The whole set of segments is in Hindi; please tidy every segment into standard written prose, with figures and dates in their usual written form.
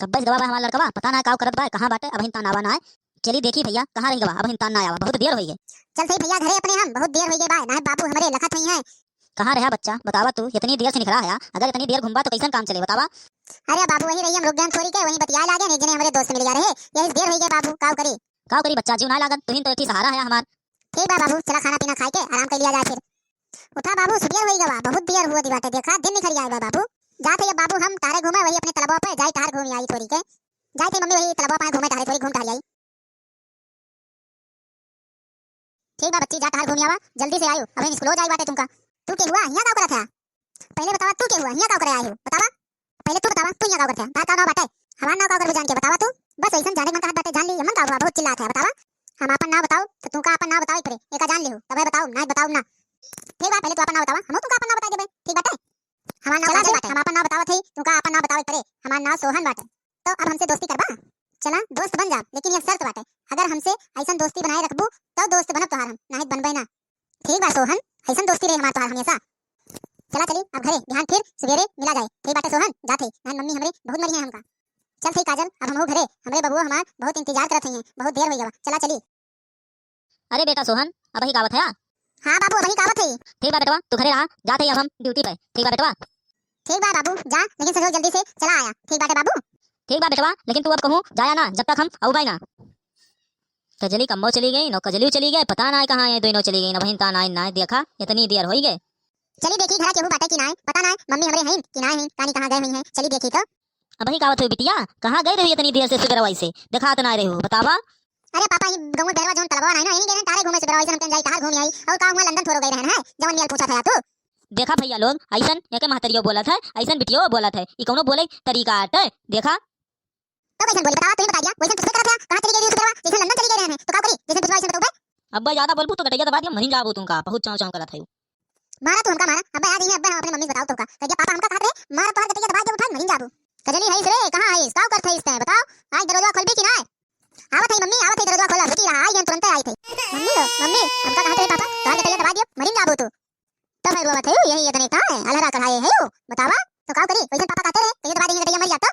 कब्बस गवा बा हमार लड़कवा, पता ना काव करत बा, कहां बाटे, अब हिंता नावा ना है। चली देखी भैया कहां रही गवा, अब हिंता ना आवा, बहुत देर होई है। चल सही भैया घरे अपने हम बहुत देर हो गई बा ना बाबू हमरे लखत हई है। कहां रहा बच्चा, बतावा तू, इतनी देर से निकला है, अगर इतनी देर घुमबा तो कैसन काम चले, बतावा। अरे बाबू वही रही हम रुक गए थोड़ी के वहीं बतिया लागे ने जने हमारे दोस्त मिल जा रहे यही देर हो गई बाबू काव करी। काव करी बच्चा, जीव ना लागत, तुहिन तो एक ही सहारा है हमार। ठीक बा बाबू चला खाना पीना खाए के आराम कर लिया जाए फिर। उठा बाबू सुबह होई गवा बहुत देर हुआ दी बाटे देखा दिन निकल जाए बा बाबू। जाते ये बाबू हम तारे घूमे वही अपने तलबा पे जाई तार घूम आई थोड़ी के। जाते मम्मी वही तलबा पे घूमे तारे थोड़ी घूम टहल आई। ठीक बा बच्ची जा तार घूम आवा जल्दी से आयो अबे स्कूल हो जाई बाटे तुमका। तू के हुआ यहां का करा था पहले बतावा तू के हुआ यहां का करे आई हो बतावा पहले तू बतावा तू यहां का करता तार का नाम बाटे हमार नाम का कर जान के बतावा तू बस ऐसा जाने मन का बाटे जान ली मन का बहुत चिल्लात है बतावा हम अपन नाम बताओ तो तू का अपन नाम बताओ करे एका जान ले हो तबे बताओ नहीं बताओ ना। ठीक बा पहले तू अपन नाम बतावा हम तू का अपन नाम बता दे ठीक बाटे हमार नाम बाटे हम अपन नाम बतावा थे तू का अपन नाम बताओ करे हमार नाम सोहन बाटे। तो अब हमसे दोस्ती करबा चला दोस्त बन जा लेकिन ये शर्त बाटे अगर हमसे ऐसा दोस्ती बनाए रखबू तो दोस्त बनब तोहार हम नहीं बनबे ना। ठीक बा सोहन ऐसा दोस्ती रहे हमार तोहार हमेशा। चला चली अब घरे ध्यान फिर सवेरे मिला जाए ठीक बाटे सोहन जाते ना मम्मी हमरे बहुत मरी है हमका। चल ठीक काजल अब हम घरे हमरे बबुआ हमार बहुत इंतजार करत हैं बहुत देर हो गया चला चली। अरे बेटा सोहन अब ही गावत है। हां बाबू वही कावत है। ठीक बा बेटवा तू घरे रहा, जाते ही अब हम ड्यूटी पे। ठीक बा बेटवा। ठीक बा बाबू जा लेकिन सहयोग जल्दी से चला आया ठीक बाटे बाबू। ठीक बा बेटवा लेकिन तू अब कहूं जाया ना जब तक हम आऊबाई ना। कजली कम्बो चली गई नो कजली चली गए पता ना कहां ये दोनों चली गई ना वहीं ता ना देखा इतनी देर हो गई। चली देखी घर केहू बाटे कि ना पता ना मम्मी हमरे हैं कि ना हैं कानी कहां गए हुई हैं चली देखी तो। अब ही गावत हो बिटिया कहां गई रही इतनी देर से सुबह वैसे दिखात ना रही हो बतावा। अरे पापा ये गांव में बैरवा जोन तलवा नहीं ना यहीं गए तारे घूमे से बैरवा हम जाई तार घूम आई और का हुआ लंदन थोरो गए रहन है जवन मियाल पूछा था तू। देखा भैया लोग ऐसन एके महतरियो बोलत है ऐसन बिटियो बोलत है ई कोनो बोले तरीका है देखा। तो कैसे बोली बताओ तू बता दिया वैसे पूछ कर कहां चली गई सुबह जैसे लंदन चली गई रहन तो का करी जैसे पूछवा ऐसे बताओ। अब्बा ज्यादा बोलबू तो कटैया दबा दिया महीन जाबू तुमका बहुत चाव चाव करत है। मारा तो हमका मारा अब्बा याद नहीं अब्बा अपने मम्मी बताओ तो का कहिया पापा हमका खाते मारा तो कटैया दबा के उठा महीन जाबू। कजली है रे कहां है का करत है इस बताओ आज दरवाजा खोल भी कि ना। आवत है मम्मी आवत है दरवाजा खोला बेटी आई हम तुरंत आई थे मम्मी हमका कहते पापा तो कटैया दबा दियो महीन जाबू तो मैं रोवत है यही ये दने का अलहरा कढ़ाए है बतावा तो का करी वैसे पापा कहते रहे कहिया दबा देंगे कटैया मर जाता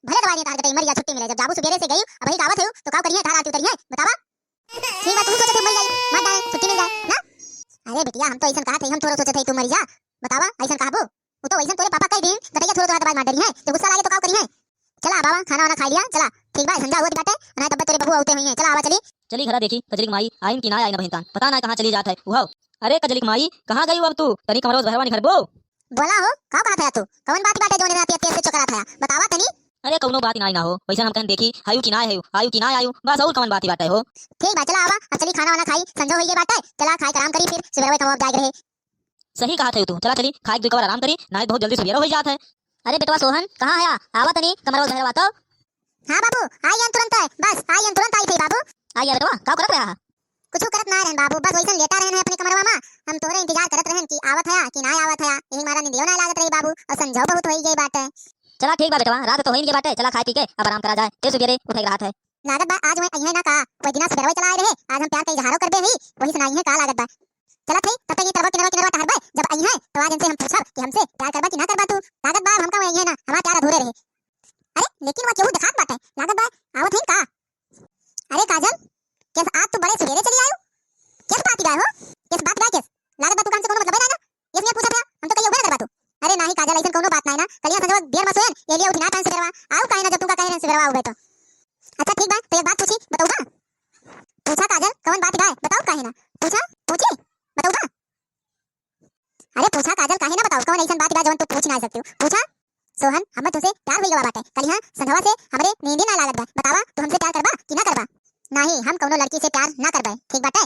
भले दबा दिए तार कटैया मर जा छुट्टी मिले जब जाबू सुबेरे से गई अब ही आवत है तो का करिए धारा आती उतरी है बतावा। ठीक बात तू सोचते मर जाई मर जाए छुट्टी मिल जाए ना। अरे बिटिया हम तो ऐसा कहा थे हम थोड़ा सोचे थे तू मर जा बतावा ऐसा कहाबो वो तो वैसा तोरे पापा कह दिन कटैया थोड़ा तो बाद मार डरी है तो गुस्सा लागे तो का करी है। चला बाबा खाना वाना खा लिया चला ठीक बा संजा हुआ बाटे ना तब तेरे बबू आते हुई है चला आवा चली। चली घरा देखी कजली माई आई कि ना आई ना बहिनतान पता ना कहां चली जात है वो। अरे कजली माई कहां गई अब तू तनी कमरोज भरवा निखर बो बोला हो का कहा था तू कौन बात बाटे जोने रात तेरे से चकरा था बतावा तनी। अरे कौनो बात ना हो वैसे हम कहन देखी आयु कि ना आयु बस और कौन बात ही बाटे हो। ठीक बा चला आवा अब चली खाना वाना खाई संजो होई बाटे चला खाई आराम करी फिर सुबह कब जाग रहे। सही कहा थे तू चला चली खाई दो कबार आराम करी ना बहुत जल्दी सुबह हो जात है। अरे बेटवा सोहन कहां है आवा तनी कमरोज भरवा तो। हां बाबू आई हम तुरंत बस आई हम तुरंत आई थे बाबू। आई बेटवा का करत रहा कुछ करत ना रहन बाबू बस वैसा लेटा रहन अपने कमरवा में हम तोरे इंतजार करत रहन कि आवत है कि ना आवत है यही मारा निदियो ना लागत रही बाबू और संजो बहुत होई गई बात है। चला ठीक बा बेटवा रात तो होई गई बाटे चला खाई पी के अब आराम करा जाए फिर सुबह उठे रात है। लागत बा आज मैं अइहे ना का कोई दिना सुबह चला आए रहे आज हम प्यार का इजहार करबे ही वही सुनाई है का लागत बा। चला थे तब तक ये तरवा किनवा ठहर बे जब अइहे तो आज इनसे हम पूछब कि हमसे प्यार करबा कि ना करबा तू लागत बा हमका अइहे ना हमारा प्यार अधूरे रहे। अरे लेकिन वो केहू दिखात बाटे लागत बा आवत है का। अरे काजल किस आज तू बड़े सवेरे चली आयो किस बात गए हो किस बात गए किस लागत बा तू काम से कोनो मतलब है ना इसलिए पूछा था हम तो कहियो उबे ना करबा तू। अरे नहीं काजल ऐसा कोनो बात नहीं ना कलिया संजो देर में सोएन ये लिए उठना पान से करवा आओ काहे ना जब तू का कहे से करवा उबे तो। अच्छा ठीक बा तो एक बात पूछी बताऊ ना पूछा काजल कौन बात गए बताओ काहे ना पूछा पूछी बताऊ ना। अरे पूछा काजल काहे ना बताओ कौन ऐसा बात गए जो तू पूछ ना सकती हो पूछा। सोहन हम तुझसे प्यार होई गवा बाटे कलिया संधवा से हमरे नींद ना लागत बा बतावा तू हमसे प्यार करबा कि ना करबा। नहीं हम कोनो लड़की से प्यार ना करबे ठीक बाटे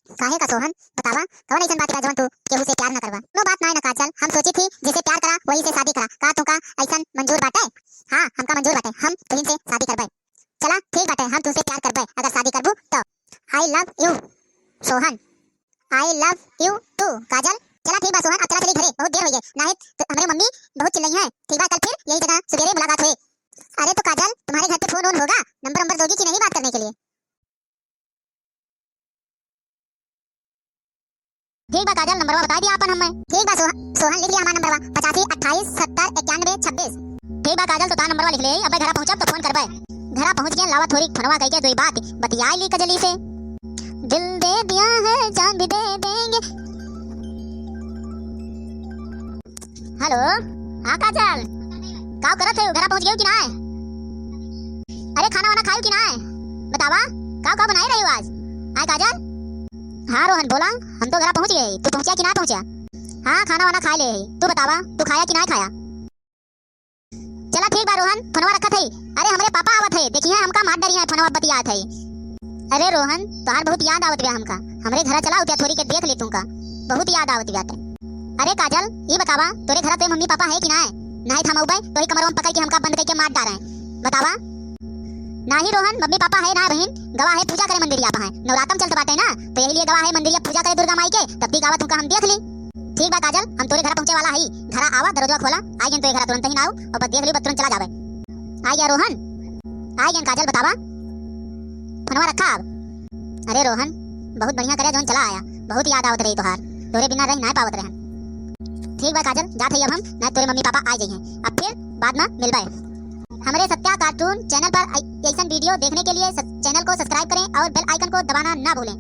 काहे का सोहन बतावा कौन ऐसा बात जवन तू केहू से प्यार ना करबा। नो बात नहीं ना काजल हम सोची थी जिसे प्यार करा वही से शादी करा का तुका ऐसा मंजूर बाटे। हां हमका मंजूर बाटे हम तुहिन से शादी करबे। चला ठीक बाटे हम तुझसे प्यार करबे अगर शादी करबू तो। I love you Sohan I love you too Kajal. चला ठीक बा सोहन अब चला चली घरे बहुत देर हो गई नहीं तो हमारे मम्मी बहुत चिल्लाई है ठीक बा कल फिर यही जगह सवेरे मुलाकात हुई। अरे तो काजल तुम्हारे घर पे फोन ऑन होगा नंबर दोगी कि नहीं बात करने के लिए। ठीक बा काजल नंबर बता दबाई दिया अपन हमें। ठीक बा सोहन लिख लिया हमारा नंबर बा 85 28 70 91 26। ठीक बा काजल तो ता नंबर लिख ले। अबे घरा पहुंचब तो फोन करबे। घरा पहुंच गया लावा थोड़ी फोनवा कह के दो बात बतियाई ली कजली से। दिल दे दिया है जान भी दे देंगे। हेलो हां काजल का करत है? घरा पहुंच गए कि ना? अरे खाना वाना खायो कि ना? बतावा का बनाई रही हो आज? हां काजल। हाँ रोहन बोला हम तो घरा पहुंच गए। तू पहुंचा कि ना पहुंचा? हाँ खाना वाना खा ले। तू बतावा तू खाया कि ना खाया? चला ठीक बा रोहन फोनवा रखा थई। अरे हमरे पापा आवत है देखिए हमका मार डरी है फोनवा बतिया थई। अरे रोहन तोहार बहुत याद आवत बे हमका। हमरे घर चला उतिया थोड़ी के देख ले तुमका बहुत याद आवत बे। अरे काजल ये बतावा तोरे घर पे मम्मी पापा है कि ना? नहीं था मऊबे तो ही कमरवा में पकड़ के हमका बंद करके मार डाले बतावा। नहीं रोहन मम्मी पापा है ना बहन गवा है पूजा करे मंदिरिया पा है नवरात्रम चलत बाटे ना तो यही लिए गवा है मंदिरिया पूजा करे दुर्गा माई के तब ती गावा तुमका हम देख ली। ठीक बा काजल हम तोरे घर पहुंचे वाला हई। घरा आवा दरवाजा खोला आई गन तो घर तुरंत ही ना आओ और बस देख ली तुरंत चला जावे। आ गया रोहन आ गया काजल बतावा फोनवा रखा अब। अरे रोहन बहुत बढ़िया करे जोन चला आया बहुत याद आवत रही तोहार तोरे बिना रह ना पावत रहन। ठीक बा काजल जात हई अब हम ना तोरे मम्मी पापा आ जाई हैं अब फिर बाद में मिलबे। हमारे सत्या कार्टून चैनल पर ऐसा वीडियो देखने के लिए चैनल को सब्सक्राइब करें और बेल आइकन को दबाना ना भूलें।